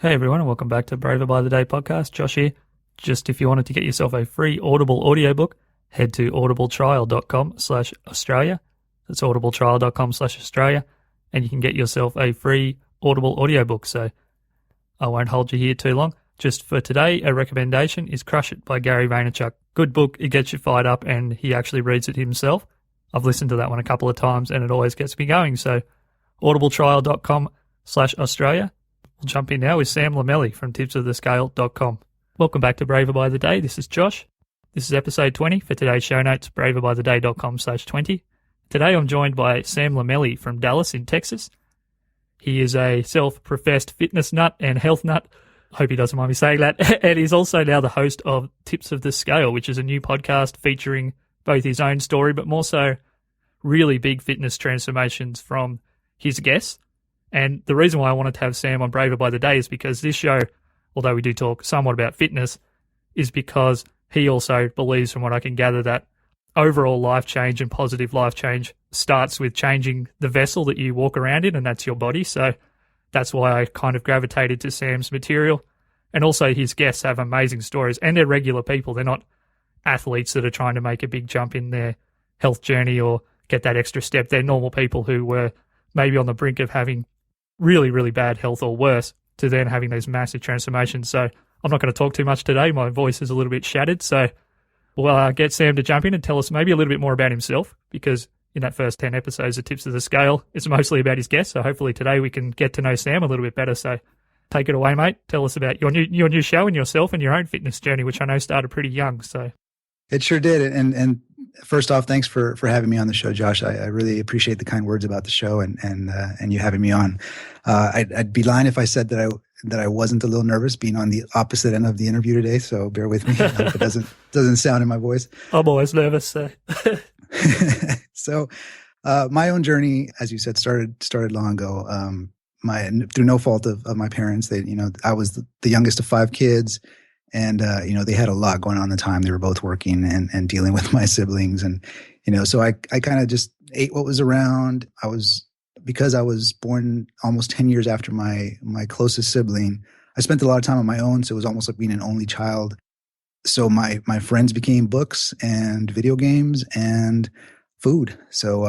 Hey everyone, and welcome back to Braver by the Day podcast. Josh here. Just if you wanted to get yourself a free Audible audiobook, head to audibletrial.com/Australia. That's audibletrial.com/Australia, and you can get yourself a free Audible audiobook. So I won't hold you here too long. Just for today, a recommendation is Crush It by Gary Vaynerchuk. Good book, it gets you fired up, and he actually reads it himself. I've listened to that one a couple of times, and it always gets me going. So audibletrial.com/Australia. We'll jump in now with Sam Lomeli from tipsofthescale.com. Welcome back to Braver by the Day. This is Josh. This is episode 20 for today's show notes, braverbytheday.com/20. Today I'm joined by Sam Lomeli from Dallas in Texas. He is a self-professed fitness nut and health nut. I hope he doesn't mind me saying that. And he's also now the host of Tips of the Scale, which is a new podcast featuring both his own story, but more so really big fitness transformations from his guests. And the reason why I wanted to have Sam on Braver by the Day is because this show, although we do talk somewhat about fitness, is because he also believes, from what I can gather, that overall life change and positive life change starts with changing the vessel that you walk around in, and that's your body. So that's why I kind of gravitated to Sam's material. And also his guests have amazing stories, and they're regular people. They're not athletes that are trying to make a big jump in their health journey or get that extra step. They're normal people who were maybe on the brink of having really, really bad health or worse to then having those massive transformations. So I'm not going to talk too much today. My voice is a little bit shattered. So we'll get Sam to jump in and tell us maybe a little bit more about himself, because in that first 10 episodes of Tips of the Scale, it's mostly about his guests. So hopefully today we can get to know Sam a little bit better. So take it away, mate. Tell us about your new show and yourself and your own fitness journey, which I know started pretty young. So it sure did. And first off, thanks for having me on the show, Josh. I really appreciate the kind words about the show and you having me on. I'd be lying if I said that I wasn't a little nervous being on the opposite end of the interview today. So bear with me. I hope it doesn't sound in my voice. I'm always nervous. So, so my own journey, as you said, started long ago. Through no fault of my parents. I was the youngest of 5 kids. And, they had a lot going on at the time. They were both working and dealing with my siblings. And, so I kind of just ate what was around. Because I was born almost 10 years after my closest sibling, I spent a lot of time on my own. So it was almost like being an only child. So my friends became books and video games and food. So,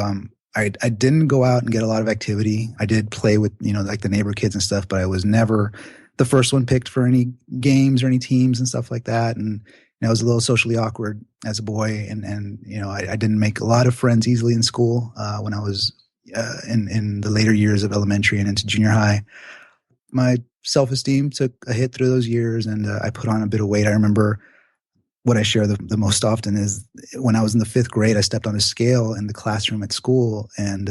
I didn't go out and get a lot of activity. I did play with, like the neighbor kids and stuff, but I was never the first one picked for any games or any teams and stuff like that. And I was a little socially awkward as a boy. And I didn't make a lot of friends easily in school when I was in the later years of elementary and into junior high. My self-esteem took a hit through those years, and I put on a bit of weight. I remember what I share the most often is when I was in the 5th grade, I stepped on a scale in the classroom at school, and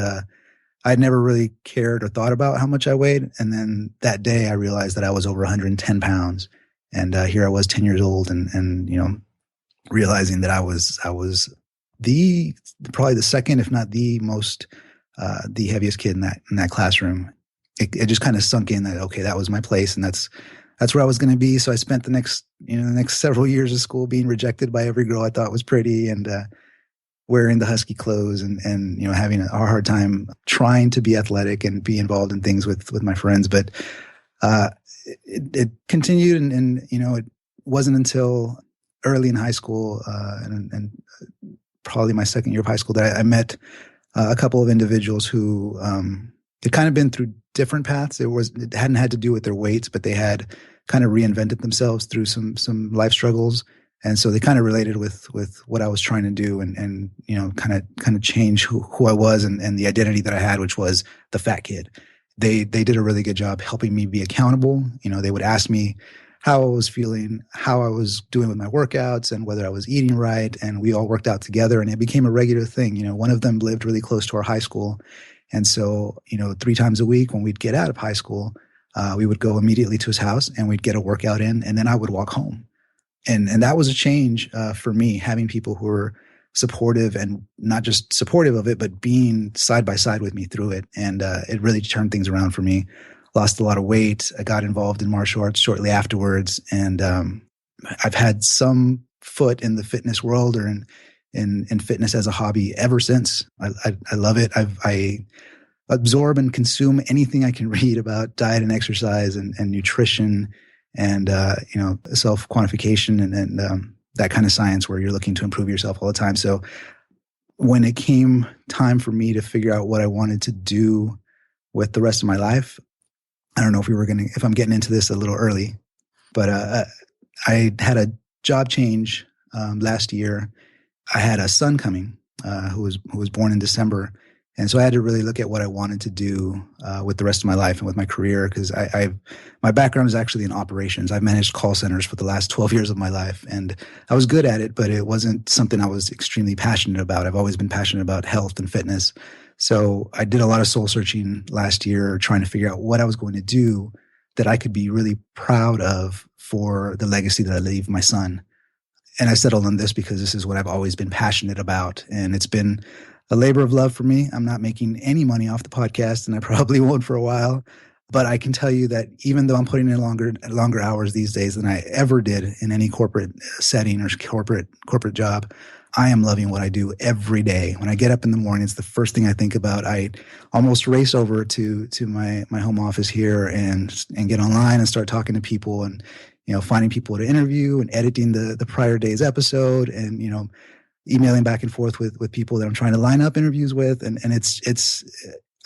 I'd never really cared or thought about how much I weighed. And then that day I realized that I was over 110 pounds. And here I was 10 years old and realizing that I was probably the second, if not the most, the heaviest kid in that classroom. It just kind of sunk in that, okay, that was my place, and that's where I was going to be. So I spent the next several years of school being rejected by every girl I thought was pretty, and wearing the husky clothes and having a hard time trying to be athletic and be involved in things with my friends. But it continued, and it wasn't until early in high school and probably my second year of high school that I met a couple of individuals who had kind of been through different paths. It hadn't had to do with their weights, but they had kind of reinvented themselves through some life struggles. And so they kind of related with what I was trying to do and kind of change who I was and the identity that I had, which was the fat kid. They did a really good job helping me be accountable. They would ask me how I was feeling, how I was doing with my workouts, and whether I was eating right. And we all worked out together, and it became a regular thing. One of them lived really close to our high school. And so, 3 times a week when we'd get out of high school, we would go immediately to his house and we'd get a workout in, and then I would walk home. And that was a change for me, having people who were supportive, and not just supportive of it, but being side by side with me through it. And it really turned things around for me. Lost a lot of weight. I got involved in martial arts shortly afterwards. And I've had some foot in the fitness world or in fitness as a hobby ever since. I love it. absorb and consume anything I can read about diet and exercise and nutrition and, self-quantification and that kind of science where you're looking to improve yourself all the time. So when it came time for me to figure out what I wanted to do with the rest of my life, I don't know if I'm getting into this a little early, but I had a job change last year. I had a son coming who was born in December. And so I had to really look at what I wanted to do with the rest of my life and with my career, because my background is actually in operations. I've managed call centers for the last 12 years of my life, and I was good at it, but it wasn't something I was extremely passionate about. I've always been passionate about health and fitness. So I did a lot of soul searching last year, trying to figure out what I was going to do that I could be really proud of for the legacy that I leave my son. And I settled on this because this is what I've always been passionate about. And it's been a labor of love for me. I'm not making any money off the podcast, and I probably won't for a while. But I can tell you that even though I'm putting in longer hours these days than I ever did in any corporate setting or corporate job, I am loving what I do every day. When I get up in the morning, it's the first thing I think about. I almost race over to my home office here and get online and start talking to people and, finding people to interview and editing the prior day's episode and, emailing back and forth with people that I'm trying to line up interviews with. And it's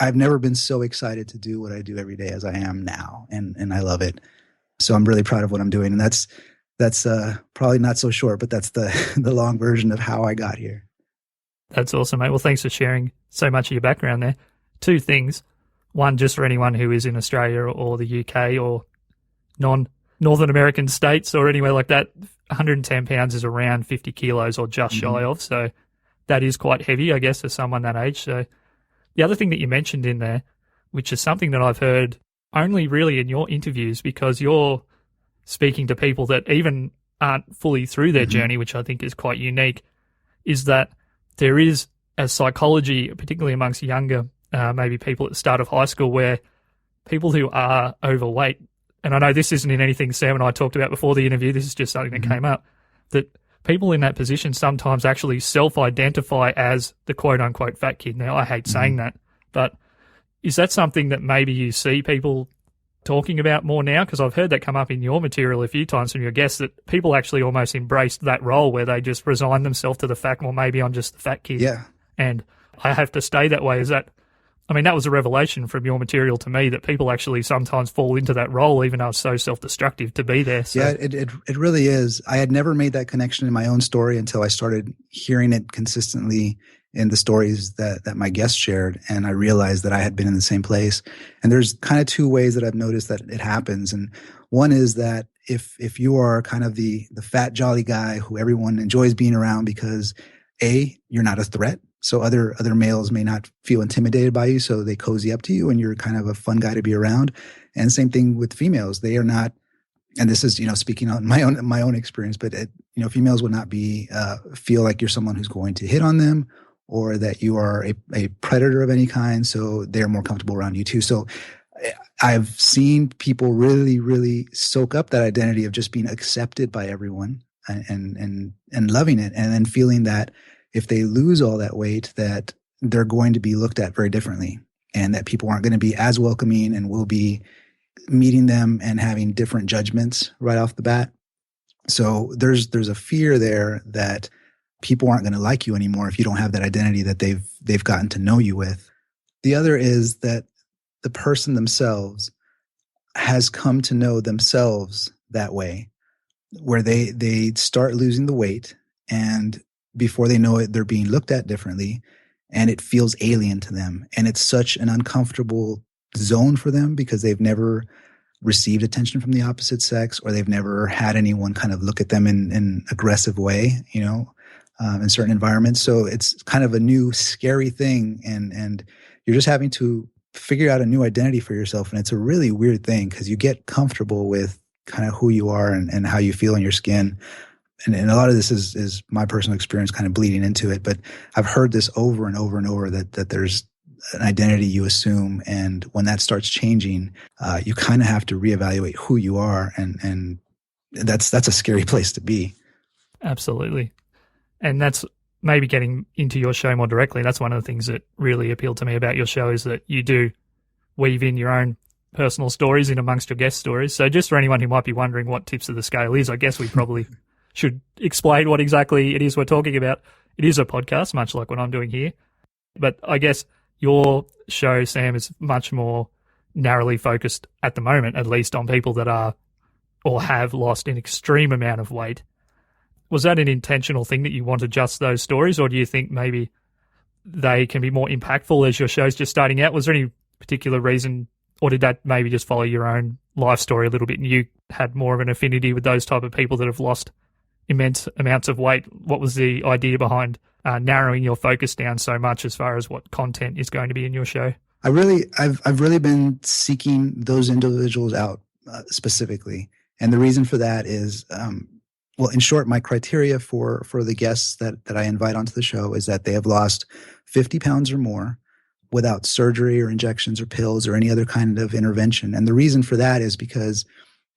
I've never been so excited to do what I do every day as I am now. And I love it. So I'm really proud of what I'm doing. And that's probably not so short, but that's the long version of how I got here. That's awesome, mate. Well, thanks for sharing so much of your background there. Two things. One, just for anyone who is in Australia or the UK or non-Northern American states or anywhere like that, 110 pounds is around 50 kilos or just shy of. So that is quite heavy, I guess, for someone that age. So the other thing that you mentioned in there, which is something that I've heard only really in your interviews, because you're speaking to people that even aren't fully through their journey, which I think is quite unique, is that there is a psychology, particularly amongst younger, maybe people at the start of high school, where people who are overweight, and I know this isn't in anything Sam and I talked about before the interview, this is just something that came up, that people in that position sometimes actually self-identify as the quote-unquote fat kid. Now, I hate saying that, but is that something that maybe you see people talking about more now? Because I've heard that come up in your material a few times from your guests, that people actually almost embraced that role where they just resign themselves to the fact, well, maybe I'm just the fat kid. Yeah. And I have to stay that way. That was a revelation from your material to me, that people actually sometimes fall into that role, even though it's so self-destructive to be there. So. Yeah, it really is. I had never made that connection in my own story until I started hearing it consistently in the stories that my guests shared. And I realized that I had been in the same place. And there's kind of two ways that I've noticed that it happens. And one is that if you are kind of the fat, jolly guy who everyone enjoys being around because you're not a threat. So other males may not feel intimidated by you, so they cozy up to you and you're kind of a fun guy to be around. And same thing with females. They are not, and this is, speaking on my own experience, but females would not feel like you're someone who's going to hit on them or that you are a predator of any kind. So they're more comfortable around you too. So I've seen people really, really soak up that identity of just being accepted by everyone and loving it, and then feeling that if they lose all that weight, that they're going to be looked at very differently, and that people aren't going to be as welcoming and will be meeting them and having different judgments right off the bat. So there's a fear there that people aren't going to like you anymore if you don't have that identity that they've gotten to know you with. The other is that the person themselves has come to know themselves that way, where they start losing the weight, and before they know it, they're being looked at differently, and it feels alien to them. And it's such an uncomfortable zone for them because they've never received attention from the opposite sex, or they've never had anyone kind of look at them in an aggressive way, in certain environments. So it's kind of a new scary thing. And you're just having to figure out a new identity for yourself. And it's a really weird thing because you get comfortable with kind of who you are and how you feel in your skin. And a lot of this is my personal experience kind of bleeding into it. But I've heard this over and over and over that there's an identity you assume. And when that starts changing, you kind of have to reevaluate who you are. And that's a scary place to be. Absolutely. And that's maybe getting into your show more directly, that's one of the things that really appealed to me about your show is that you do weave in your own personal stories in amongst your guest stories. So just for anyone who might be wondering what Tips of the Scale is, I guess we probably should explain what exactly it is we're talking about. It is a podcast, much like what I'm doing here. But I guess your show, Sam, is much more narrowly focused at the moment, at least on people that are or have lost an extreme amount of weight. Was that an intentional thing that you wanted just those stories, or do you think maybe they can be more impactful as your show's just starting out? Was there any particular reason, or did that maybe just follow your own life story a little bit and you had more of an affinity with those type of people that have lost immense amounts of weight? What was the idea behind narrowing your focus down so much as far as what content is going to be in your show? I've really been seeking those individuals out specifically, and the reason for that is, well, in short, my criteria for the guests that I invite onto the show is that they have lost 50 pounds or more without surgery or injections or pills or any other kind of intervention. And the reason for that is because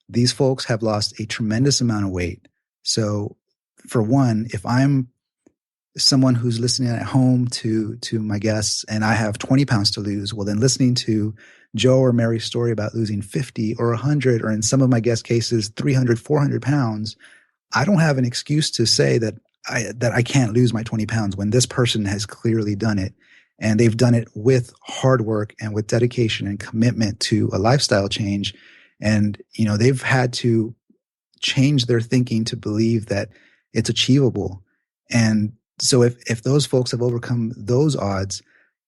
these folks have lost a tremendous amount of weight. So, for one, if I'm someone who's listening at home to my guests and I have 20 pounds to lose, well, then listening to Joe or Mary's story about losing 50 or 100, or in some of my guest cases, 300, 400 pounds, I don't have an excuse to say that I can't lose my 20 pounds when this person has clearly done it. And they've done it with hard work and with dedication and commitment to a lifestyle change. And, they've had to change their thinking to believe that it's achievable. And so if those folks have overcome those odds,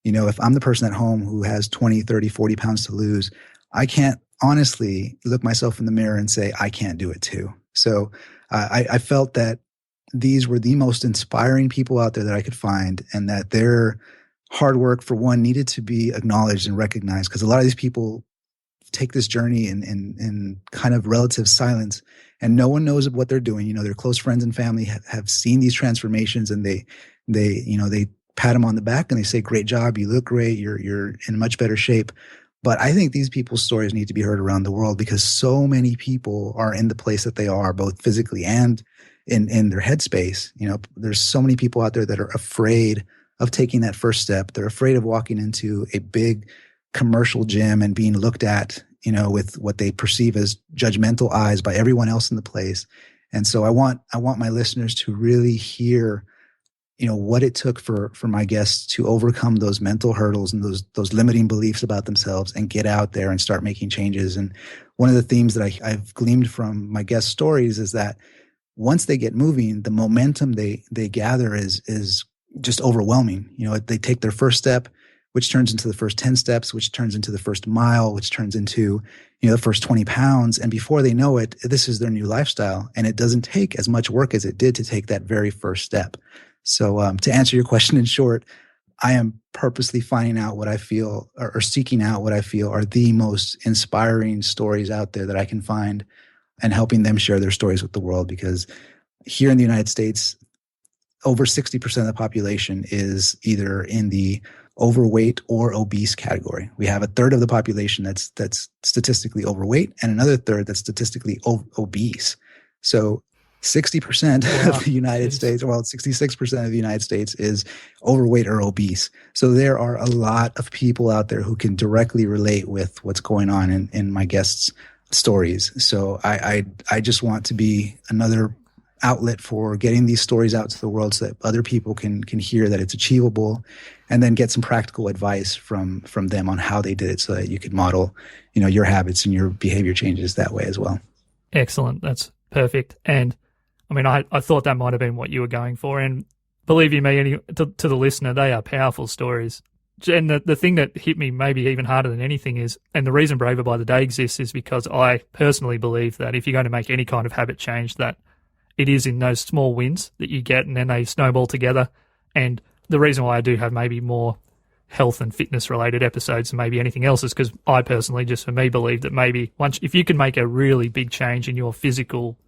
if I'm the person at home who has 20, 30, 40 pounds to lose, I can't honestly look myself in the mirror and say, I can't do it too. So I felt that these were the most inspiring people out there that I could find, and that their hard work, for one, needed to be acknowledged and recognized, because a lot of these people take this journey in kind of relative silence, and no one knows what they're doing. Their close friends and family have seen these transformations, and they pat them on the back and they say, great job, you look great, you're in much better shape. But I think these people's stories need to be heard around the world, because so many people are in the place that they are, both physically and in their headspace. There's so many people out there that are afraid of taking that first step. They're afraid of walking into a big commercial gym and being looked at, with what they perceive as judgmental eyes by everyone else in the place. And so I want my listeners to really hear, what it took for my guests to overcome those mental hurdles and those limiting beliefs about themselves and get out there and start making changes. And one of the themes that I've gleaned from my guest stories is that once they get moving, the momentum they gather is just overwhelming. They take their first step, which turns into the first 10 steps, which turns into the first mile, which turns into, the first 20 pounds. And before they know it, this is their new lifestyle. And it doesn't take as much work as it did to take that very first step. So to answer your question in short, I am purposely finding out what I feel, or seeking out what I feel are the most inspiring stories out there that I can find, and helping them share their stories with the world. Because here in the United States, over 60% of the population is either in the overweight or obese category. We have a third of the population that's statistically overweight, and another third that's statistically obese. So 60% of the United States, well, 66% of the United States is overweight or obese. So there are a lot of people out there who can directly relate with what's going on in my guests' stories. So I just want to be another outlet for getting these stories out to the world, so that other people can hear that it's achievable, and then get some practical advice from them on how they did it, so that you could model, your habits and your behavior changes that way as well. Excellent. That's perfect. And I thought that might have been what you were going for. And believe you me, to the listener, they are powerful stories. And the thing that hit me maybe even harder than anything is, and the reason Braver by the Day exists is because I personally believe that if you're going to make any kind of habit change, that it is in those small wins that you get, and then they snowball together. And the reason why I do have maybe more health and fitness related episodes than maybe anything else is because I personally, just for me, believe that maybe if you can make a really big change in your physical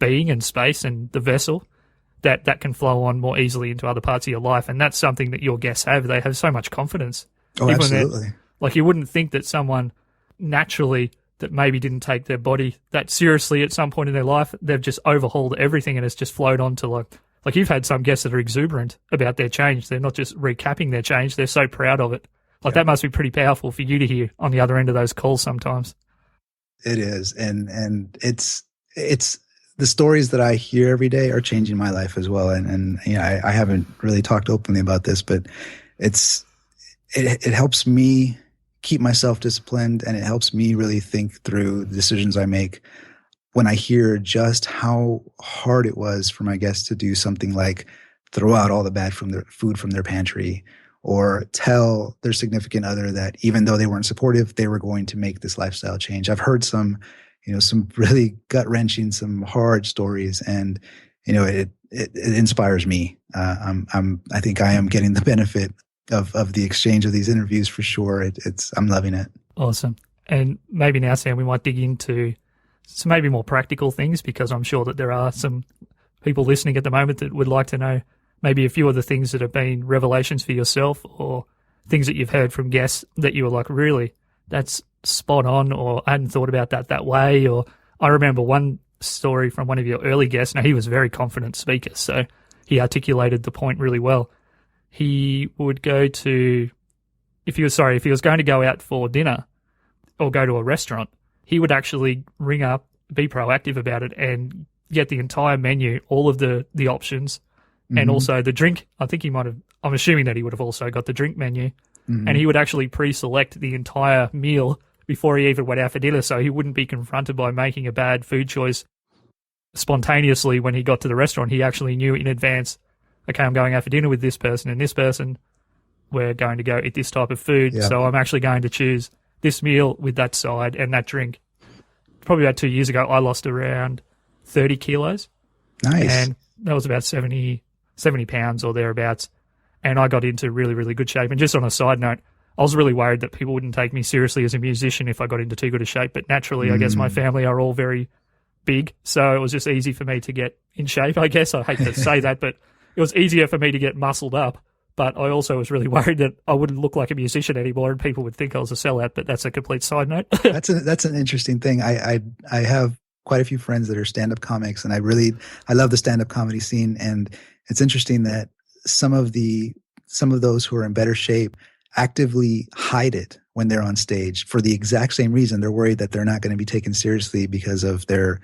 being and space and the vessel, that can flow on more easily into other parts of your life. And that's something that your guests have. They have so much confidence. Oh, absolutely. Like, you wouldn't think that someone naturally that maybe didn't take their body that seriously at some point in their life, they've just overhauled everything and it's just flowed on to like Like you've had some guests that are exuberant about their change. They're not just recapping their change. They're so proud of it. Like that must be pretty powerful for you to hear on the other end of those calls sometimes. It is. And it's the stories that I hear every day are changing my life as well. And you know, I haven't really talked openly about this, but it helps me keep myself disciplined, and it helps me really think through the decisions I make when I hear just how hard it was for my guests to do something like throw out all the bad food from their pantry, or tell their significant other that even though they weren't supportive, they were going to make this lifestyle change. I've heard some really gut-wrenching, some hard stories, and it inspires me. I think I am getting the benefit of the exchange of these interviews for sure. I'm loving it. Awesome. And maybe now, Sam, we might dig into some maybe more practical things, because I'm sure that there are some people listening at the moment that would like to know maybe a few of the things that have been revelations for yourself, or things that you've heard from guests that you were like, really, that's spot on, or I hadn't thought about that way. Or I remember one story from one of your early guests. Now, he was a very confident speaker, so he articulated the point really well. He would go to, if he was going to go out for dinner or go to a restaurant, he would actually ring up, be proactive about it, and get the entire menu, all of the options, and also the drink. I think I'm assuming that he would have also got the drink menu, and he would actually pre-select the entire meal before he even went out for dinner, so he wouldn't be confronted by making a bad food choice spontaneously when he got to the restaurant. He actually knew in advance, okay, I'm going out for dinner with this person and this person. We're going to go eat this type of food, so I'm actually going to choose this meal with that side and that drink. Probably about 2 years ago, I lost around 30 kilos. Nice. And that was about 70 pounds or thereabouts. And I got into really, really good shape. And just on a side note, I was really worried that people wouldn't take me seriously as a musician if I got into too good a shape. But naturally, I guess my family are all very big, so it was just easy for me to get in shape, I guess. I hate to say that, but it was easier for me to get muscled up. But I also was really worried that I wouldn't look like a musician anymore and people would think I was a sellout, but that's a complete side note. That's an interesting thing. I have quite a few friends that are stand-up comics, and I love the stand-up comedy scene. And it's interesting that some of those who are in better shape actively hide it when they're on stage for the exact same reason. They're worried that they're not going to be taken seriously because of their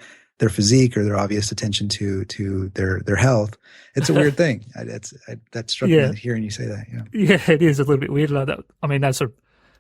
physique or their obvious attention to their health. It's a weird thing. That struck me hearing you say that. Yeah, it is a little bit weird like that. I mean, that's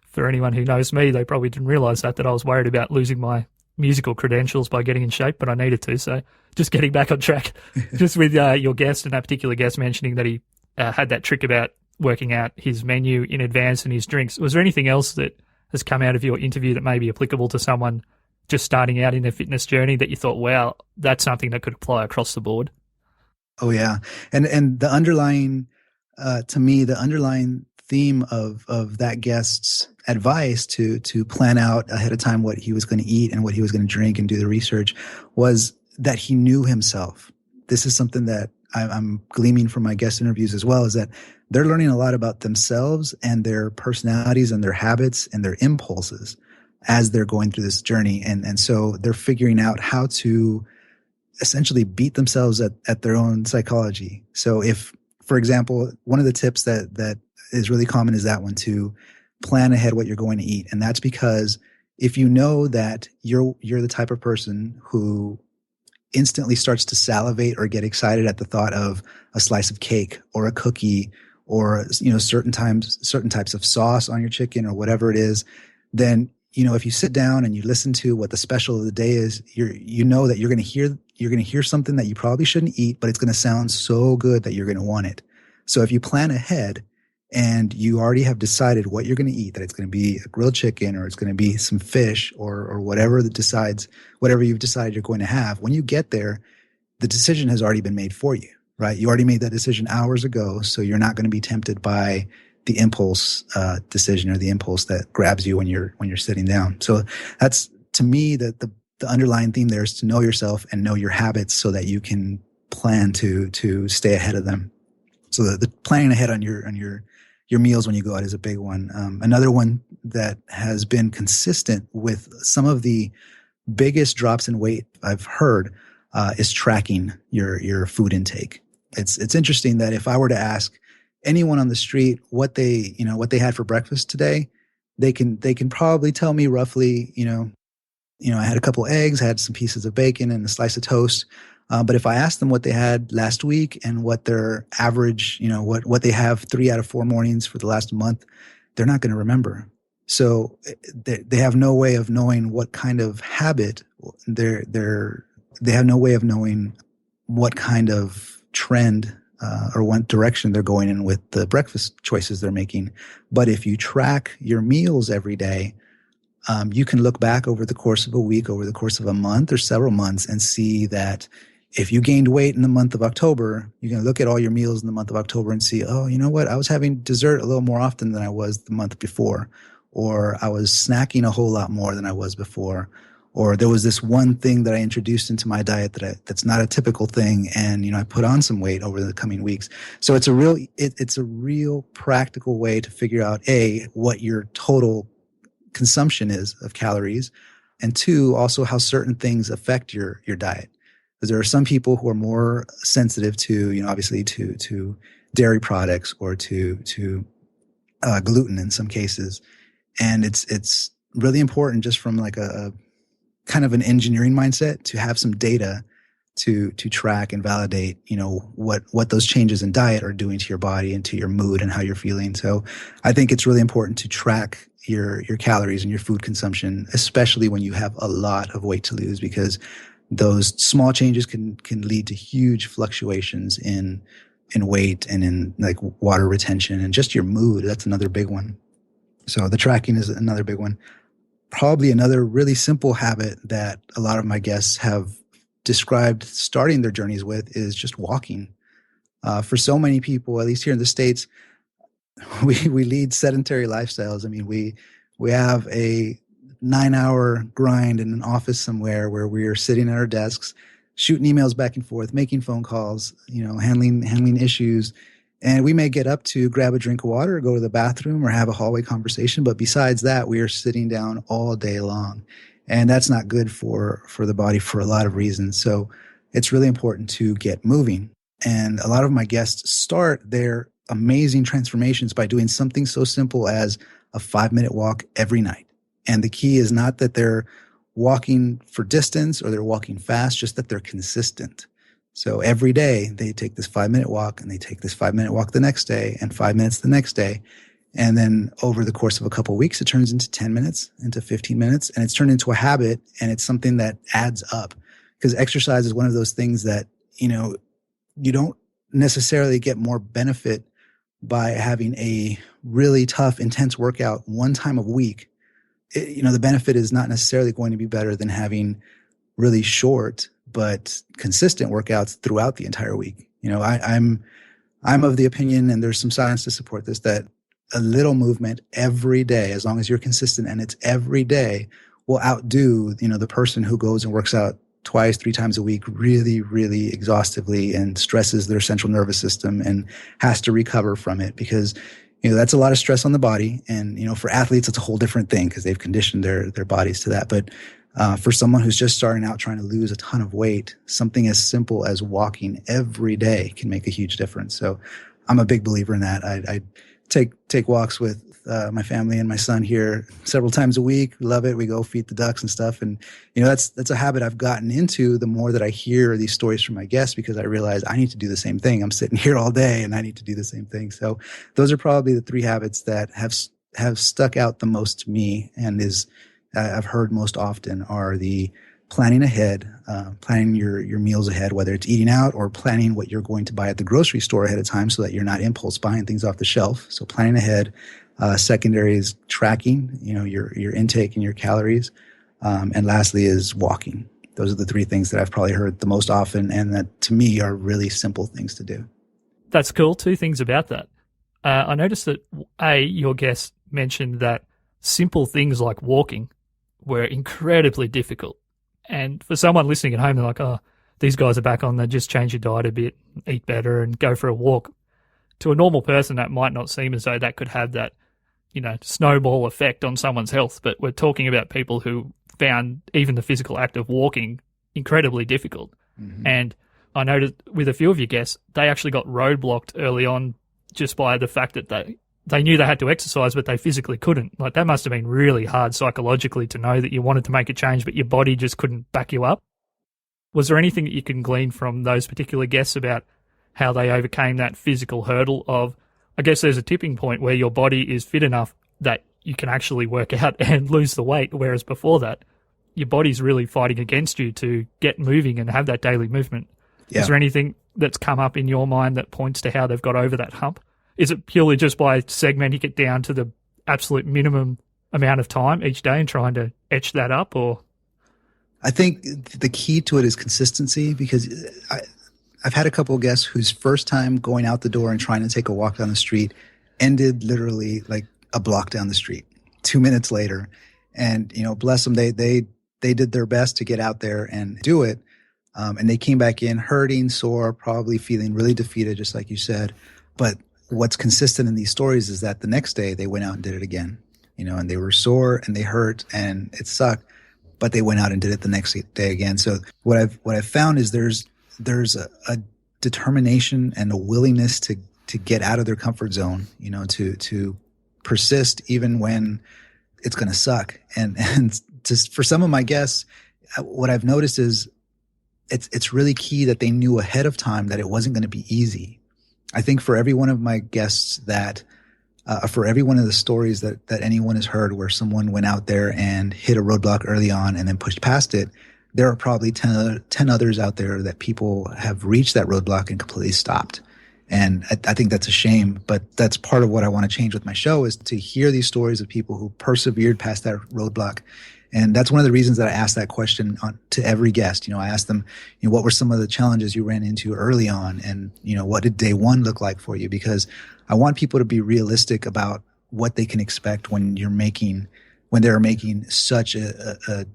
for anyone who knows me, they probably didn't realize that I was worried about losing my musical credentials by getting in shape, but I needed to. So just getting back on track, just with your guest and that particular guest mentioning that he had that trick about working out his menu in advance and his drinks. Was there anything else that has come out of your interview that may be applicable to someone just starting out in their fitness journey that you thought, wow, that's something that could apply across the board? Oh yeah. And the underlying, to me, the underlying theme of that guest's advice to plan out ahead of time what he was going to eat and what he was going to drink and do the research was that he knew himself. This is something that I'm gleaming from my guest interviews as well, is that they're learning a lot about themselves and their personalities and their habits and their impulses as they're going through this journey. And so they're figuring out how to essentially beat themselves at their own psychology. So if, for example, one of the tips that is really common is that one, to plan ahead what you're going to eat. And that's because if you know that you're the type of person who instantly starts to salivate or get excited at the thought of a slice of cake or a cookie or, certain types of sauce on your chicken or whatever it is, then, if you sit down and you listen to what the special of the day is, you know that you're going to hear something that you probably shouldn't eat, but it's going to sound so good that you're going to want it. So if you plan ahead and you already have decided what you're going to eat, that it's going to be a grilled chicken or it's going to be some fish or whatever you've decided you're going to have, when you get there, the decision has already been made for you, right? You already made that decision hours ago, so you're not going to be tempted by the impulse decision or the impulse that grabs you when you're sitting down. So that's, to me, the underlying theme there is to know yourself and know your habits so that you can plan to stay ahead of them. So the planning ahead on your meals when you go out is a big one. Another one that has been consistent with some of the biggest drops in weight I've heard is tracking your food intake. It's interesting that if I were to ask anyone on the street what they had for breakfast today, they can probably tell me roughly, I had a couple eggs, I had some pieces of bacon and a slice of toast. But if I asked them what they had last week and what their average, what they have 3 out of 4 mornings for the last month, they're not going to remember. So they have no way of knowing what kind of habit they have no way of knowing what kind of trend or what direction they're going in with the breakfast choices they're making. But if you track your meals every day, you can look back over the course of a week, over the course of a month or several months, and see that if you gained weight in the month of October, you can look at all your meals in the month of October and see, oh, you know what? I was having dessert a little more often than I was the month before, or I was snacking a whole lot more than I was before, or there was this one thing that I introduced into my diet that's not a typical thing, and I put on some weight over the coming weeks. So it's a real practical way to figure out what your total consumption is of calories, and two, also how certain things affect your diet. Because there are some people who are more sensitive to, obviously to dairy products or to gluten in some cases. And it's really important just from like a kind of an engineering mindset to have some data to track and validate, what those changes in diet are doing to your body and to your mood and how you're feeling. So I think it's really important to track your calories and your food consumption, especially when you have a lot of weight to lose, because those small changes can lead to huge fluctuations in weight and in like water retention and just your mood. That's another big one. So the tracking is another big one. Probably another really simple habit that a lot of my guests have described starting their journeys with is just walking. For so many people, at least here in the States, we lead sedentary lifestyles. I mean, we have a 9-hour grind in an office somewhere where we are sitting at our desks, shooting emails back and forth, making phone calls, handling issues. And we may get up to grab a drink of water or go to the bathroom or have a hallway conversation. But besides that, we are sitting down all day long. And that's not good for the body for a lot of reasons. So it's really important to get moving. And a lot of my guests start their amazing transformations by doing something so simple as a 5-minute walk every night. And the key is not that they're walking for distance or they're walking fast, just that they're consistent. So every day they take this 5-minute walk and they take this 5-minute walk the next day and 5 minutes the next day. And then over the course of a couple of weeks, it turns into 10 minutes, into 15 minutes, and it's turned into a habit, and it's something that adds up. Because exercise is one of those things that, you don't necessarily get more benefit by having a really tough, intense workout one time a week. The benefit is not necessarily going to be better than having really short but consistent workouts throughout the entire week. I'm of the opinion, and there's some science to support this, that a little movement every day, as long as you're consistent and it's every day, will outdo, the person who goes and works out twice, 3 times a week, really, really exhaustively and stresses their central nervous system and has to recover from it, because that's a lot of stress on the body. And, for athletes, it's a whole different thing because they've conditioned their bodies to that. But for someone who's just starting out trying to lose a ton of weight, something as simple as walking every day can make a huge difference. So I'm a big believer in that. I take walks with my family and my son here several times a week. We love it. We go feed the ducks and stuff. And, that's a habit I've gotten into the more that I hear these stories from my guests, because I realize I need to do the same thing. I'm sitting here all day and I need to do the same thing. So those are probably the 3 habits that have stuck out the most to me, and I've heard most often are the planning ahead, planning your meals ahead, whether it's eating out or planning what you're going to buy at the grocery store ahead of time so that you're not impulse buying things off the shelf. So planning ahead. Secondary is tracking, your intake and your calories. And lastly is walking. Those are the 3 things that I've probably heard the most often, and that to me are really simple things to do. That's cool. 2 things about that. I noticed that, your guest mentioned that simple things like walking were incredibly difficult. And for someone listening at home, they're like, oh, these guys are back on, they just change your diet a bit, eat better and go for a walk. To a normal person, that might not seem as though that could have that, snowball effect on someone's health. But we're talking about people who found even the physical act of walking incredibly difficult. Mm-hmm. And I noticed with a few of your guests, they actually got roadblocked early on just by the fact that they knew they had to exercise, but they physically couldn't. Like, that must have been really hard psychologically to know that you wanted to make a change, but your body just couldn't back you up. Was there anything that you can glean from those particular guests about how they overcame that physical hurdle of, I guess there's a tipping point where your body is fit enough that you can actually work out and lose the weight, whereas before that, your body's really fighting against you to get moving and have that daily movement. Yeah. Is there anything that's come up in your mind that points to how they've got over that hump? Is it purely just by segmenting it down to the absolute minimum amount of time each day and trying to etch that up, or? I think the key to it is consistency, because I've had a couple of guests whose first time going out the door and trying to take a walk down the street ended literally like a block down the street 2 minutes later. And, bless them, they did their best to get out there and do it. And they came back in hurting, sore, probably feeling really defeated, just like you said. But what's consistent in these stories is that the next day they went out and did it again, and they were sore and they hurt and it sucked, but they went out and did it the next day again. So what I've found is there's a determination and a willingness to get out of their comfort zone, to persist even when it's going to suck. And just for some of my guests, what I've noticed is it's really key that they knew ahead of time that it wasn't going to be easy. I think for every one of my guests for every one of the stories that anyone has heard where someone went out there and hit a roadblock early on and then pushed past it, there are probably 10 others out there that people have reached that roadblock and completely stopped. And I think that's a shame, but that's part of what I want to change with my show, is to hear these stories of people who persevered past that roadblock. And that's one of the reasons that I asked that question to every guest. I asked them, what were some of the challenges you ran into early on? And, what did day one look like for you? Because I want people to be realistic about what they can expect when they're making such a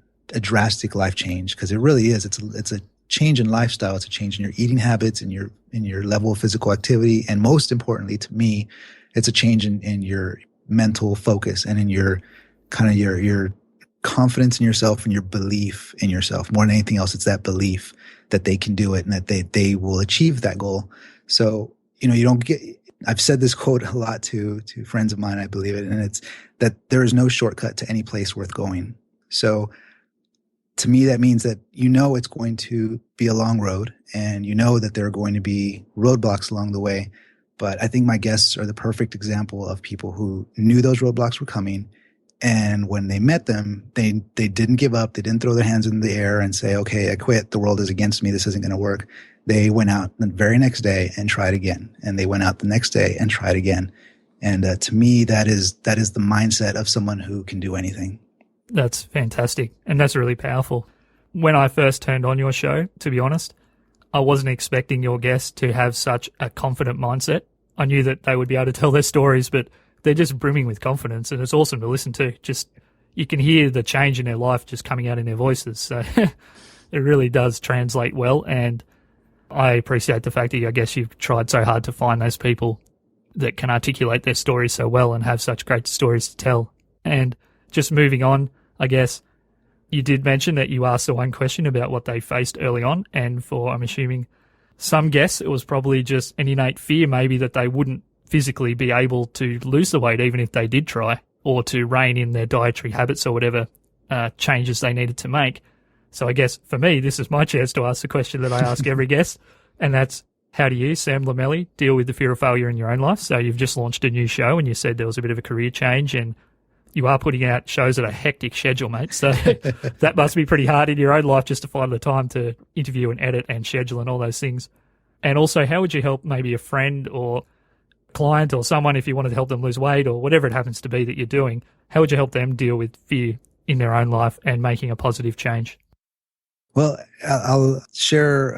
drastic life change. Because it really is. It's a change in lifestyle. It's a change in your eating habits and your level of physical activity. And most importantly to me, it's a change in your mental focus and in your kind of your confidence in yourself and your belief in yourself. More than anything else, it's that belief that they can do it and that they will achieve that goal. So, I've said this quote a lot to friends of mine, I believe it, and it's that there is no shortcut to any place worth going. So to me, that means that it's going to be a long road, and that there are going to be roadblocks along the way. But I think my guests are the perfect example of people who knew those roadblocks were coming. And when they met them, they didn't give up. They didn't throw their hands in the air and say, okay, I quit. The world is against me. This isn't going to work. They went out the very next day and tried again. And they went out the next day and tried again. And to me, that is the mindset of someone who can do anything. That's fantastic. And that's really powerful. When I first turned on your show, to be honest, I wasn't expecting your guests to have such a confident mindset. I knew that they would be able to tell their stories, but they're just brimming with confidence, and it's awesome to listen to. Just, you can hear the change in their life just coming out in their voices. So it really does translate well, and I appreciate the fact that I guess you've tried so hard to find those people that can articulate their stories so well and have such great stories to tell. And just moving on, I guess, you did mention that you asked the one question about what they faced early on, and for, I'm assuming, some guests, it was probably just an innate fear maybe that they wouldn't physically be able to lose the weight even if they did try, or to rein in their dietary habits or whatever changes they needed to make. So I guess for me, this is my chance to ask the question that I ask every guest, and that's, how do you, Sam Lomeli, deal with the fear of failure in your own life? So you've just launched a new show and you said there was a bit of a career change, and you are putting out shows at a hectic schedule, mate. So that must be pretty hard in your own life just to find the time to interview and edit and schedule and all those things. And also, how would you help maybe a friend or client or someone, if you wanted to help them lose weight or whatever it happens to be that you're doing, how would you help them deal with fear in their own life and making a positive change? Well, I'll share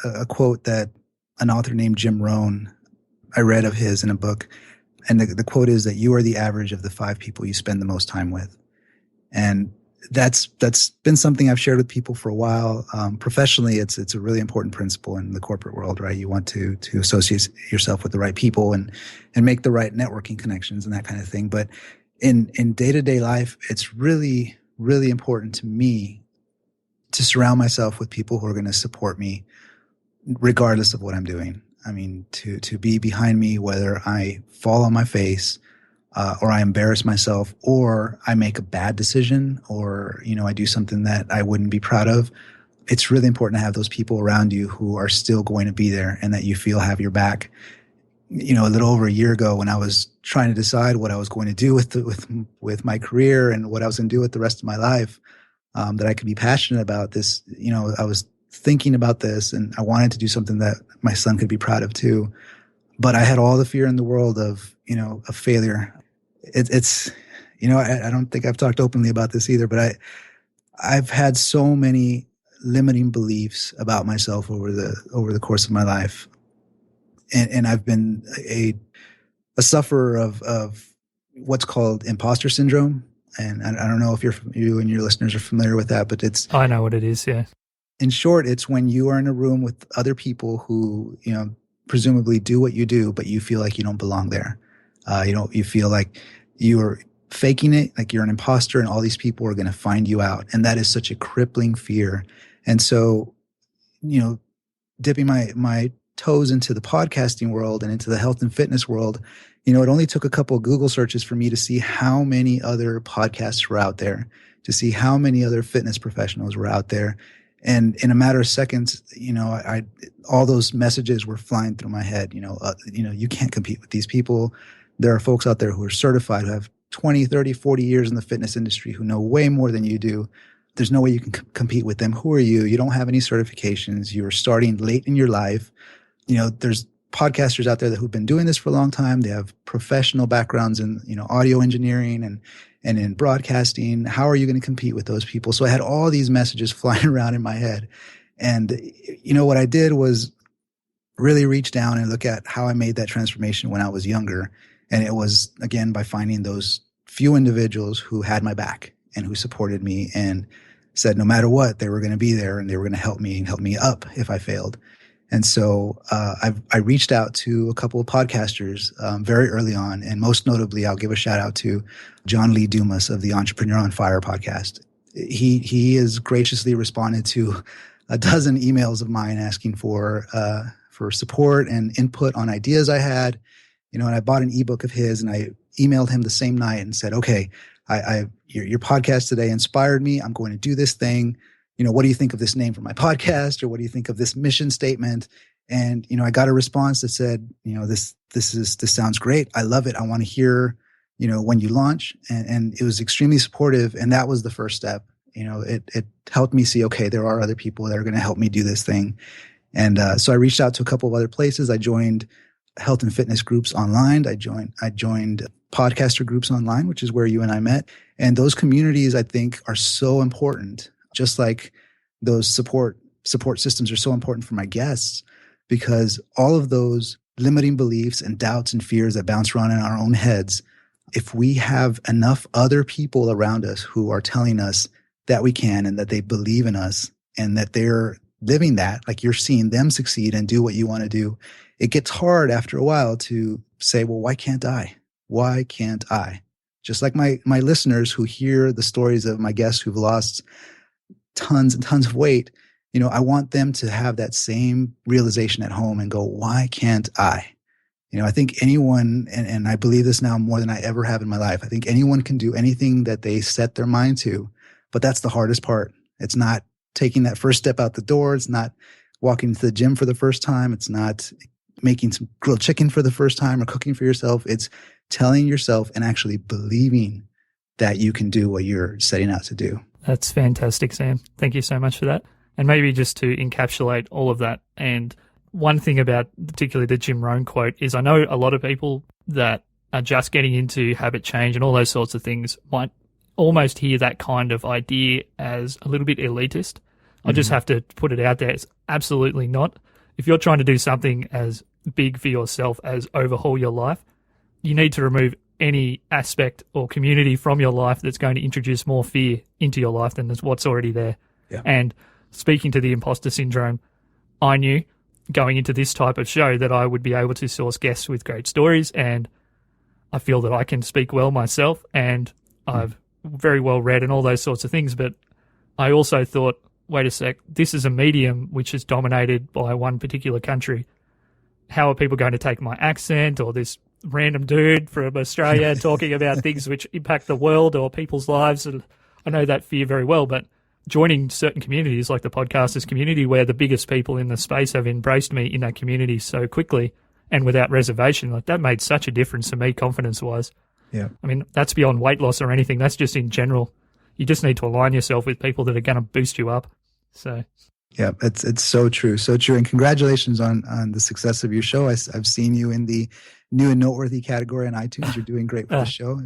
a quote that an author named Jim Rohn, I read of his in a book. And the quote is that you are the average of the 5 people you spend the most time with. And that's been something I've shared with people for a while. Professionally, it's a really important principle in the corporate world, right? You want to associate yourself with the right people and make the right networking connections and that kind of thing. But in day-to-day life, it's really, really important to me to surround myself with people who are going to support me regardless of what I'm doing. I mean, to be behind me, whether I fall on my face, or I embarrass myself, or I make a bad decision, or, I do something that I wouldn't be proud of. It's really important to have those people around you who are still going to be there and that you feel have your back. A little over a year ago, when I was trying to decide what I was going to do with my career and what I was going to do with the rest of my life, that I could be passionate about this, I was thinking about this, and I wanted to do something that my son could be proud of too. But I had all the fear in the world of failure. It's I don't think I've talked openly about this either, but I've had so many limiting beliefs about myself over the course of my life. And I've been a sufferer of what's called imposter syndrome. And I don't know if you and your listeners are familiar with that, but I know what it is. Yeah. In short, it's when you are in a room with other people who, presumably do what you do, but you feel like you don't belong there. You feel like you're faking it, like you're an imposter, and all these people are going to find you out. And that is such a crippling fear. And so, dipping my toes into the podcasting world and into the health and fitness world, it only took a couple of Google searches for me to see how many other podcasts were out there, to see how many other fitness professionals were out there. And in a matter of seconds, I all those messages were flying through my head. You can't compete with these people. There are folks out there who are certified, who have 20, 30, 40 years in the fitness industry, who know way more than you do. There's no way you can compete with them. Who are you? You don't have any certifications. You're starting late in your life. There's podcasters out there who've been doing this for a long time. They have professional backgrounds in, audio engineering and in broadcasting. How are you going to compete with those people? So I had all these messages flying around in my head. And, what I did was really reach down and look at how I made that transformation when I was younger. And it was, again, by finding those few individuals who had my back and who supported me and said no matter what, they were going to be there and they were going to help me up if I failed. And so I reached out to a couple of podcasters very early on, and most notably, I'll give a shout out to John Lee Dumas of the Entrepreneur on Fire podcast. He has graciously responded to a dozen emails of mine asking for support and input on ideas I had. And I bought an ebook of his, and I emailed him the same night and said, "Okay, your podcast today inspired me. I'm going to do this thing. What do you think of this name for my podcast? Or what do you think of this mission statement?" And, I got a response that said, this sounds great. I love it. I want to hear, when you launch. And it was extremely supportive. And that was the first step. It helped me see, okay, there are other people that are going to help me do this thing. And so I reached out to a couple of other places. I joined health and fitness groups online. I joined podcaster groups online, which is where you and I met. And those communities, I think, are so important. Just like those support systems are so important for my guests, because all of those limiting beliefs and doubts and fears that bounce around in our own heads, if we have enough other people around us who are telling us that we can and that they believe in us and that they're living that, like you're seeing them succeed and do what you want to do, it gets hard after a while to say, well, why can't I? Why can't I? Just like my listeners who hear the stories of my guests who've lost tons and tons of weight, I want them to have that same realization at home and go, why can't I? I think anyone, and I believe this now more than I ever have in my life, I think anyone can do anything that they set their mind to, but that's the hardest part. It's not taking that first step out the door. It's not walking to the gym for the first time. It's not making some grilled chicken for the first time or cooking for yourself. It's telling yourself and actually believing that you can do what you're setting out to do. That's fantastic, Sam. Thank you so much for that. And maybe just to encapsulate all of that, and one thing about particularly the Jim Rohn quote is I know a lot of people that are just getting into habit change and all those sorts of things might almost hear that kind of idea as a little bit elitist. I just have to put it out there. It's absolutely not. If you're trying to do something as big for yourself as overhaul your life, you need to remove any aspect or community from your life that's going to introduce more fear into your life than what's already there. Yeah. And speaking to the imposter syndrome, I knew going into this type of show that I would be able to source guests with great stories, and I feel that I can speak well myself, and I've very well read and all those sorts of things. But I also thought, wait a sec, this is a medium which is dominated by one particular country. How are people going to take my accent or this random dude from Australia talking about things which impact the world or people's lives? And I know that fear very well, but joining certain communities like the podcasters community where the biggest people in the space have embraced me in that community so quickly and without reservation, like that made such a difference to me confidence-wise. Yeah. I mean, that's beyond weight loss or anything. That's just in general. You just need to align yourself with people that are going to boost you up. So, yeah, it's so true, so true. And congratulations on the success of your show. I've seen you in the new and noteworthy category on iTunes. You're doing great for the show.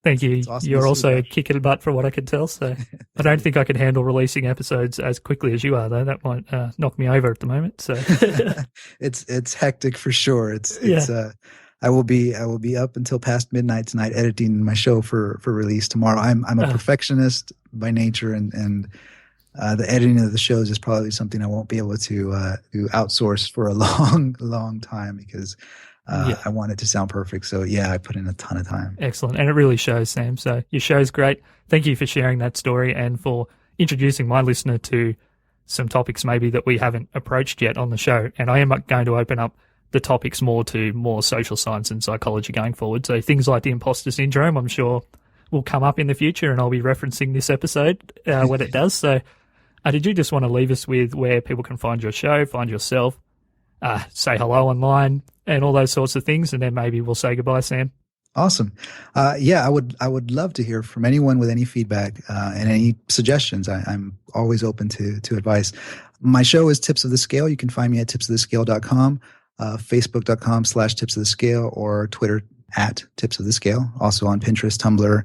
Thank you. Awesome. You're also kicking butt from what I can tell. So I don't think I can handle releasing episodes as quickly as you are, though. That might knock me over at the moment. So it's hectic for sure. I will be up until past midnight tonight editing my show for release tomorrow. I'm a perfectionist by nature, and the editing of the shows is probably something I won't be able to outsource for a long time because I want it to sound perfect. So yeah, I put in a ton of time. Excellent. And it really shows, Sam. So your show's great. Thank you for sharing that story and for introducing my listener to some topics maybe that we haven't approached yet on the show. And I am going to open up the topics more to more social science and psychology going forward. So things like the imposter syndrome, I'm sure will come up in the future, and I'll be referencing this episode when it does. So did you just want to leave us with where people can find your show, find yourself, say hello online, and all those sorts of things, and then maybe we'll say goodbye, Sam? Awesome. Yeah, I would love to hear from anyone with any feedback and any suggestions. I'm always open to advice. My show is Tips of the Scale. You can find me at tipsofthescale.com, facebook.com/tipsofthescale, or Twitter @tipsofthescale. Also on Pinterest, Tumblr,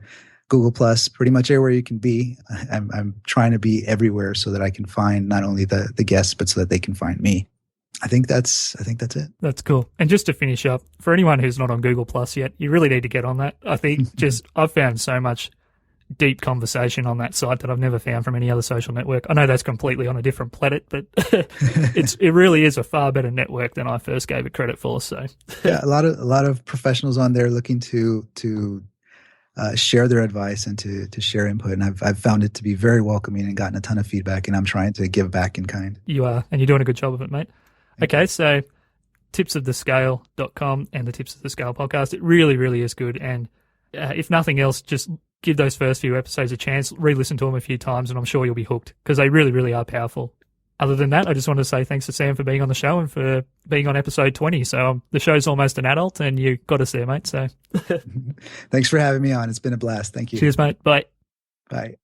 Google+, pretty much everywhere you can be. I'm trying to be everywhere so that I can find not only the guests, but so that they can find me. I think that's it. That's cool. And just to finish up, for anyone who's not on Google Plus yet, you really need to get on that. I think I've found so much deep conversation on that site that I've never found from any other social network. I know that's completely on a different planet, but it really is a far better network than I first gave it credit for. So yeah, a lot of professionals on there looking to share their advice and to share input. And I've found it to be very welcoming and gotten a ton of feedback, and I'm trying to give back in kind. You are, and you're doing a good job of it, mate. Okay, so tipsofthescale.com and the Tips of the Scale podcast. It really, really is good. And if nothing else, just give those first few episodes a chance, re-listen to them a few times, and I'm sure you'll be hooked because they really, really are powerful. Other than that, I just want to say thanks to Sam for being on the show and for being on episode 20. So the show's almost an adult, and you got us there, mate. So thanks for having me on. It's been a blast. Thank you. Cheers, mate. Bye. Bye.